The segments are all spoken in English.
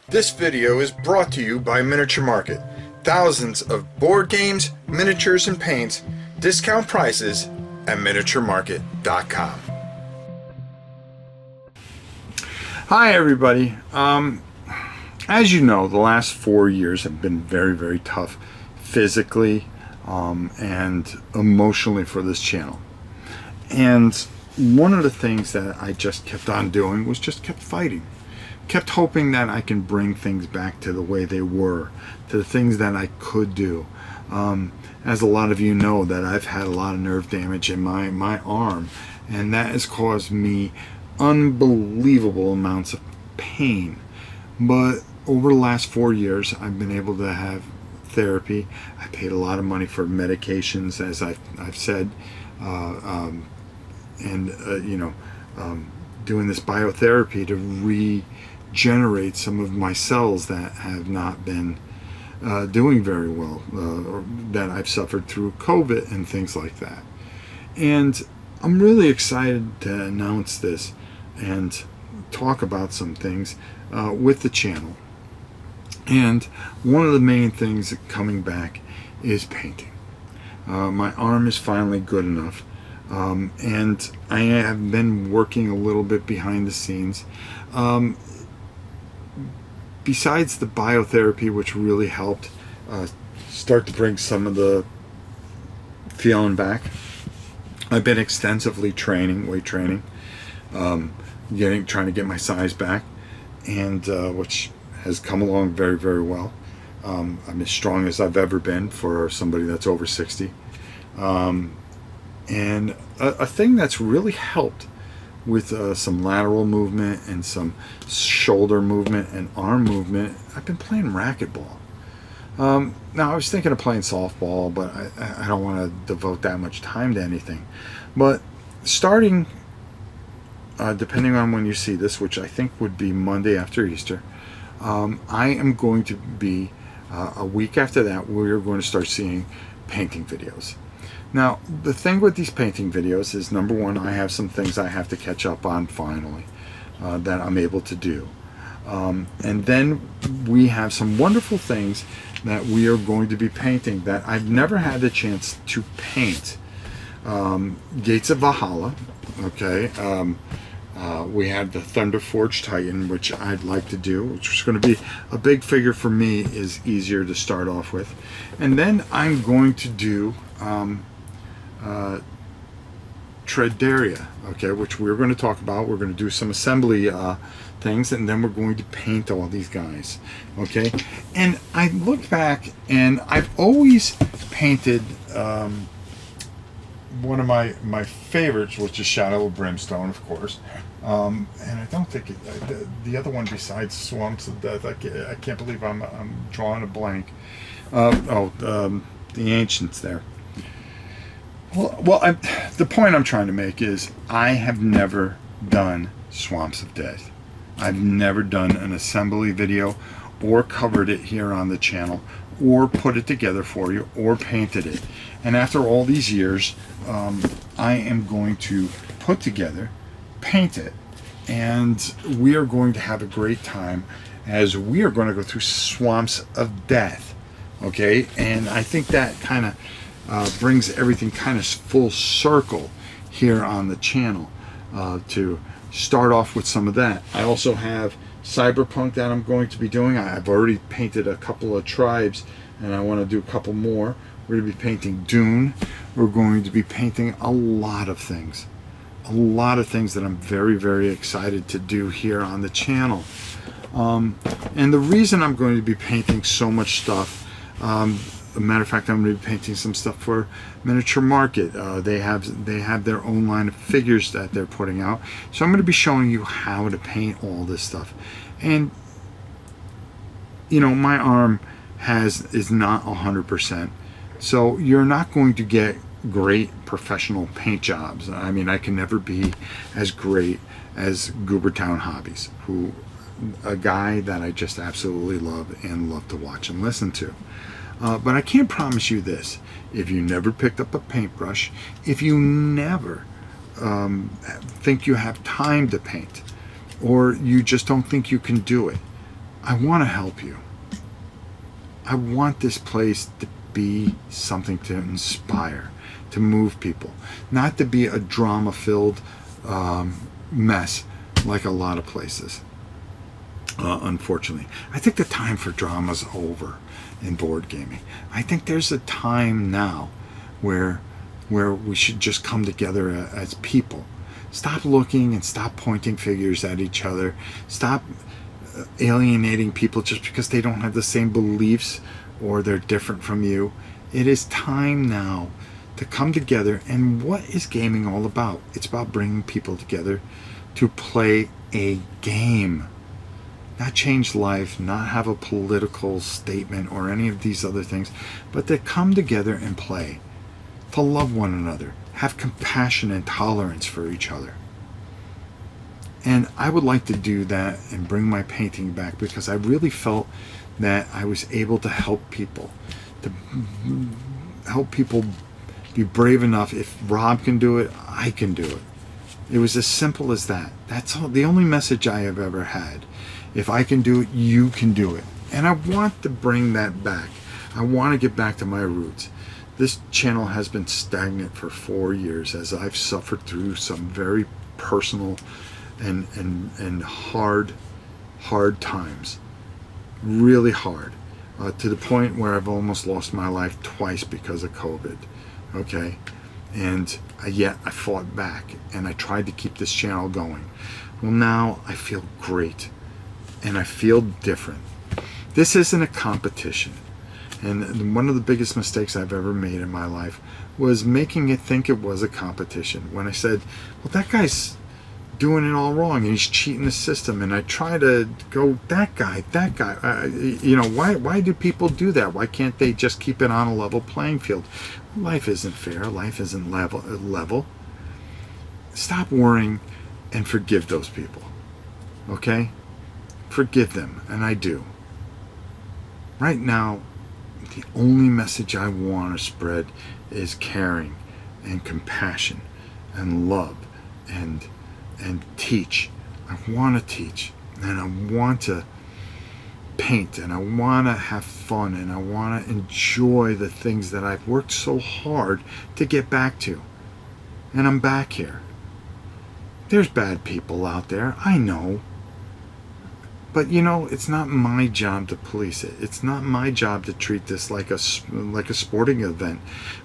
This video is brought to you by Miniature Market. Thousands of board games, miniatures, and paints, discount prices at miniaturemarket.com. Hi everybody. As you know, the last 4 years have been very, very tough physically and emotionally for this channel. And one of the things that I just kept on doing was just kept fighting. Kept hoping that I can bring things back to the way they were, to the things that I could do. As a lot of you know, that I've had a lot of nerve damage in my arm, and that has caused me unbelievable amounts of pain. But over the last 4 years, I've been able to have therapy. I paid a lot of money for medications, as I've said, doing this biotherapy to regenerate some of my cells that have not been doing very well, or that I've suffered through COVID and things like that. And I'm really excited to announce this and talk about some things with the channel. And one of the main things coming back is painting. My arm is finally good enough. And I have been working a little bit behind the scenes. Besides the biotherapy, which really helped start to bring some of the feeling back, I've been extensively training, weight training, trying to get my size back, and which has come along very, very well. I'm as strong as I've ever been for somebody that's over 60. And a thing that's really helped with some lateral movement and some shoulder movement and arm movement, I've been playing racquetball. Now, I was thinking of playing softball, but I don't want to devote that much time to anything. But starting, depending on when you see this, which I think would be Monday after Easter, I am going to be, a week after that, we're going to start seeing painting videos. Now, the thing with these painting videos is, number one, I have some things I have to catch up on finally that I'm able to do. And then we have some wonderful things that we are going to be painting that I've never had the chance to paint. Gates of Valhalla, okay. We have the Thunderforged Titan, which I'd like to do, which is going to be a big figure for me, is easier to start off with. And then I'm going to do Tredaria, okay, which we're going to talk about. We're going to do some assembly things, and then we're going to paint all these guys, okay. And I look back, and I've always painted one of my favorites, which is Shadow of Brimstone, of course. And I don't think the other one besides Swamps of Death, I can't believe I'm drawing a blank. The Ancients there. Well, the point I'm trying to make is I have never done Swamps of Death. I've never done an assembly video or covered it here on the channel or put it together for you or painted it. And after all these years, I am going to put together, paint it, and we are going to have a great time as we are going to go through Swamps of Death, okay? And I think that kind of brings everything kind of full circle here on the channel to start off with some of that. I also have Cyberpunk that I'm going to be doing. I've already painted a couple of tribes, and I want to do a couple more. We're going to be painting Dune. We're going to be painting a lot of things. A lot of things that I'm very, very excited to do here on the channel. And the reason I'm going to be painting so much stuff, a matter of fact, I'm going to be painting some stuff for Miniature Market. They have their own line of figures that they're putting out. So I'm going to be showing you how to paint all this stuff. And, you know, my arm is not 100%. So you're not going to get great professional paint jobs. I mean, I can never be as great as Goobertown Hobbies, a guy that I just absolutely love and love to watch and listen to. But I can't promise you this. If you never picked up a paintbrush, if you never think you have time to paint, or you just don't think you can do it, I want to help you. I want this place to be something to inspire, to move people, not to be a drama-filled mess like a lot of places. Unfortunately, I think the time for drama's over in board gaming. I think there's a time now where we should just come together as people. Stop looking and stop pointing fingers at each other. Stop alienating people just because they don't have the same beliefs or they're different from you. It is time now to come together. And what is gaming all about? It's about bringing people together to play a game. Not change life, not have a political statement or any of these other things, but to come together and play, to love one another, have compassion and tolerance for each other. And I would like to do that and bring my painting back, because I really felt that I was able to help people be brave enough. If Rob can do it, I can do it. It was as simple as that. That's all, the only message I have ever had. If I can do it, you can do it. And I want to bring that back. I want to get back to my roots. This channel has been stagnant for 4 years as I've suffered through some very personal and hard times. Really hard. To the point where I've almost lost my life twice because of COVID. Okay? And yet I fought back and I tried to keep this channel going. Well, now I feel great. And I feel different. This isn't a competition. And one of the biggest mistakes I've ever made in my life was making it think it was a competition. When I said, well, that guy's doing it all wrong and he's cheating the system. And I try to go, that guy. Why do people do that? Why can't they just keep it on a level playing field? Life isn't fair. Life isn't level. Stop worrying and forgive those people. Okay? Forgive them, and I do. Right now, the only message I want to spread is caring and compassion and love and teach. I want to teach, and I want to paint, and I want to have fun, and I want to enjoy the things that I've worked so hard to get back to. And I'm back here. There's bad people out there, I know. But it's not my job to police it. It's not my job to treat this like a sporting event,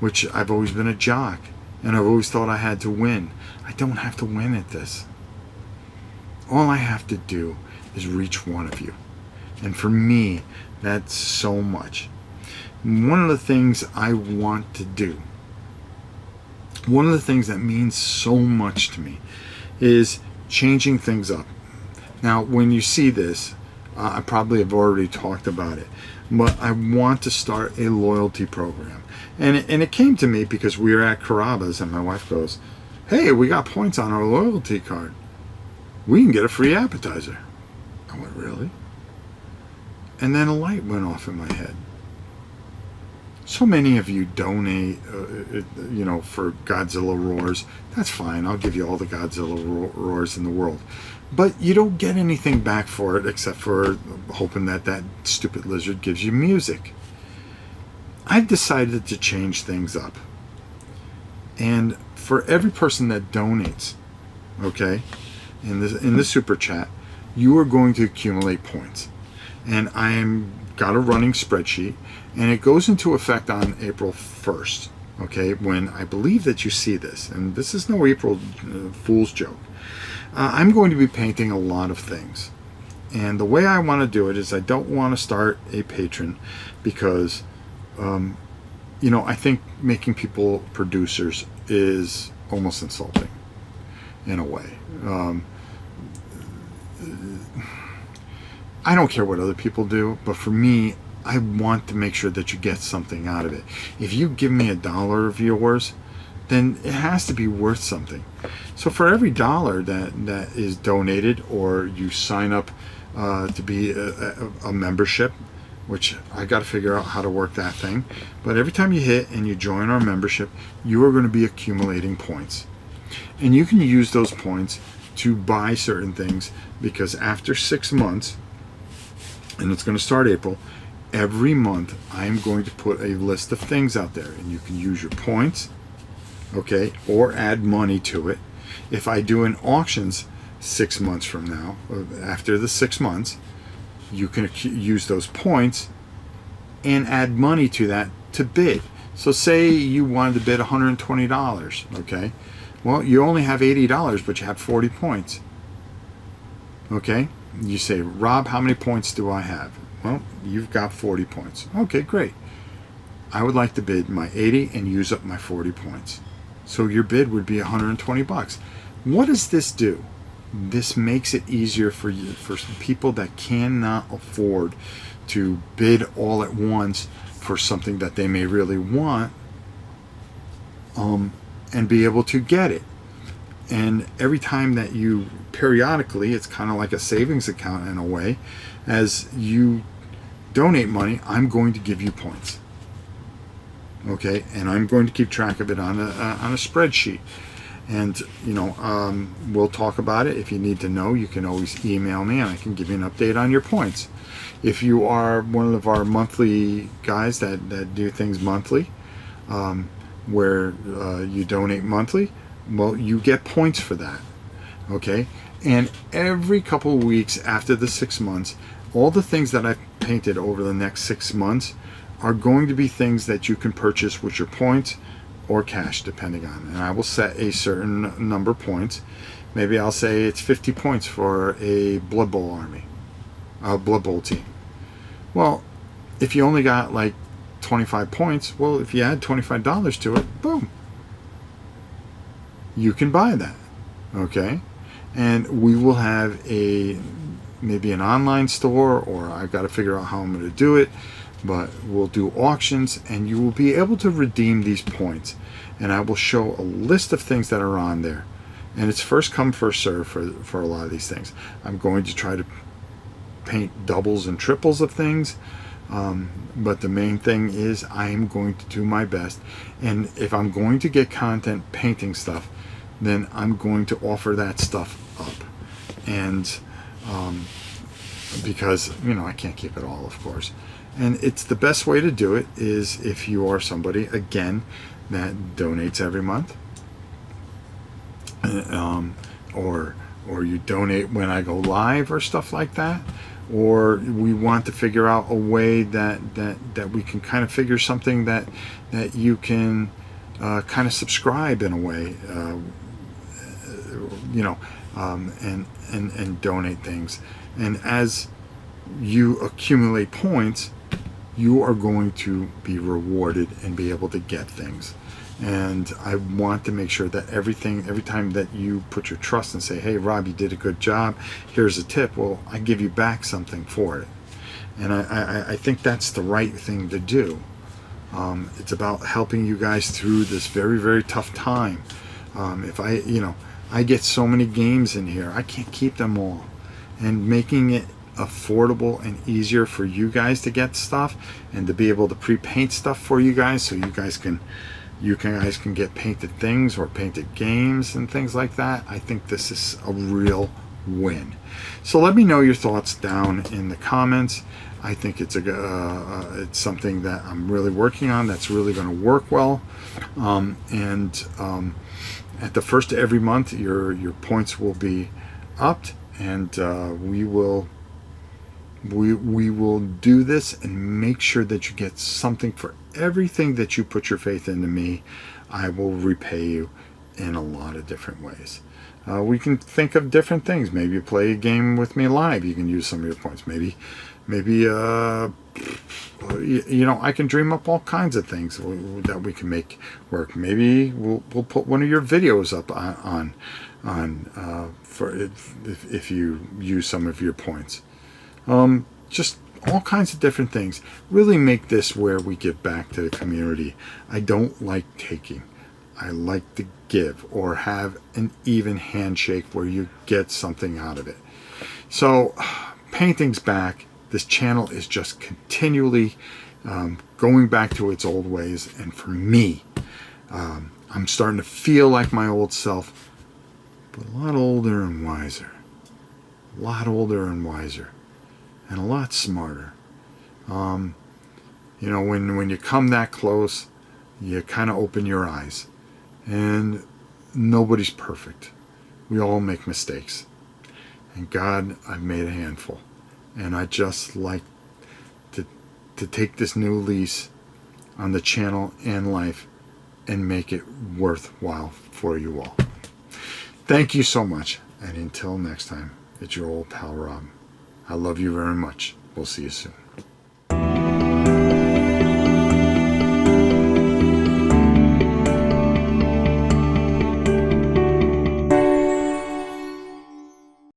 which I've always been a jock, and I've always thought I had to win. I don't have to win at this. All I have to do is reach one of you. And for me, that's so much. One of the things I want to do, one of the things that means so much to me, is changing things up. Now, when you see this, I probably have already talked about it, but I want to start a loyalty program. And it came to me because we were at Carrabba's and my wife goes, hey, we got points on our loyalty card. We can get a free appetizer. I went, really? And then a light went off in my head. So many of you donate, for Godzilla roars. That's fine. I'll give you all the Godzilla roars in the world. But you don't get anything back for it except for hoping that stupid lizard gives you music. I've decided to change things up. And for every person that donates, okay, in the super chat, you are going to accumulate points. And got a running spreadsheet, and it goes into effect on April 1st, okay, when I believe that you see this. And this is no April Fool's joke. I'm going to be painting a lot of things. And the way I want to do it is I don't want to start a patron because, I think making people producers is almost insulting in a way. I don't care what other people do, but for me, I want to make sure that you get something out of it. If you give me $1 of yours, then it has to be worth something. So for every $1 that is donated, or you sign up to be a membership, which I got to figure out how to work that thing, but every time you hit and you join our membership, you are going to be accumulating points. And you can use those points to buy certain things, because after 6 months, and it's going to start April. Every month, I'm going to put a list of things out there, and you can use your points, okay, or add money to it. If I do an auctions 6 months from now, after the 6 months, you can use those points and add money to that to bid. So say you wanted to bid $120, okay? Well, you only have $80, but you have 40 points. Okay? You say, Rob, how many points do I have? Well, you've got 40 points. Okay, great. I would like to bid my 80 and use up my 40 points. So your bid would be $120. What does this do? This makes it easier for you, for people that cannot afford to bid all at once for something that they may really want, and be able to get it. And every time that you, periodically, it's kind of like a savings account in a way, as you donate money, I'm going to give you points. Okay, and I'm going to keep track of it on a spreadsheet. And we'll talk about it. If you need to know, you can always email me, and I can give you an update on your points. If you are one of our monthly guys that do things monthly, where you donate monthly, well, you get points for that. Okay, and every couple of weeks after the 6 months, all the things that I've painted over the next 6 months are going to be things that you can purchase with your points or cash, depending on. And I will set a certain number of points. Maybe I'll say it's 50 points for a Blood Bowl army, a Blood Bowl team. Well, if you only got like 25 points, well, if you add $25 to it, boom, you can buy that. Okay, and we will have maybe an online store, or I've got to figure out how I'm going to do it. But we'll do auctions, and you will be able to redeem these points. And I will show a list of things that are on there. And it's first come, first serve for a lot of these things. I'm going to try to paint doubles and triples of things. But the main thing is I'm going to do my best. And if I'm going to get content painting stuff, then I'm going to offer that stuff up. And because, I can't keep it all, of course. And it's the best way to do it is if you are somebody, again, that donates every month, or you donate when I go live or stuff like that, or we want to figure out a way that we can kind of figure something that you can kind of subscribe in a way, and donate things. And as you accumulate points, you are going to be rewarded and be able to get things. And I want to make sure that every time that you put your trust and say, hey, Rob, you did a good job, here's a tip, well, I give you back something for it. And I think that's the right thing to do. It's about helping you guys through this very, very tough time. If I get so many games in here, I can't keep them all. And making it affordable and easier for you guys to get stuff, and to be able to pre-paint stuff for you guys, so you guys can get painted things or painted games and things like that. I think this is a real win. So let me know your thoughts down in the comments. I think it's something that I'm really working on that's really going to work well. At the first of every month, your points will be upped, and we will do this and make sure that you get something for everything that you put your faith into me. I will repay you in a lot of different ways. We can think of different things. Maybe you play a game with me live, you can use some of your points. Maybe I can dream up all kinds of things that we can make work. Maybe we'll put one of your videos up on for if you use some of your points. Just all kinds of different things. Really make this where we give back to the community. I don't like taking. I like to give, or have an even handshake where you get something out of it. So painting's back. This channel is just continually going back to its old ways. And for me, I'm starting to feel like my old self, but a lot older and wiser. A lot older and wiser. and a lot smarter. You know, when you come that close, you kind of open your eyes. And nobody's perfect. We all make mistakes. And God, I've made a handful. And I just like to take this new lease on the channel and life and make it worthwhile for you all. Thank you so much. And until next time, it's your old pal Rob. I love you very much. We'll see you soon.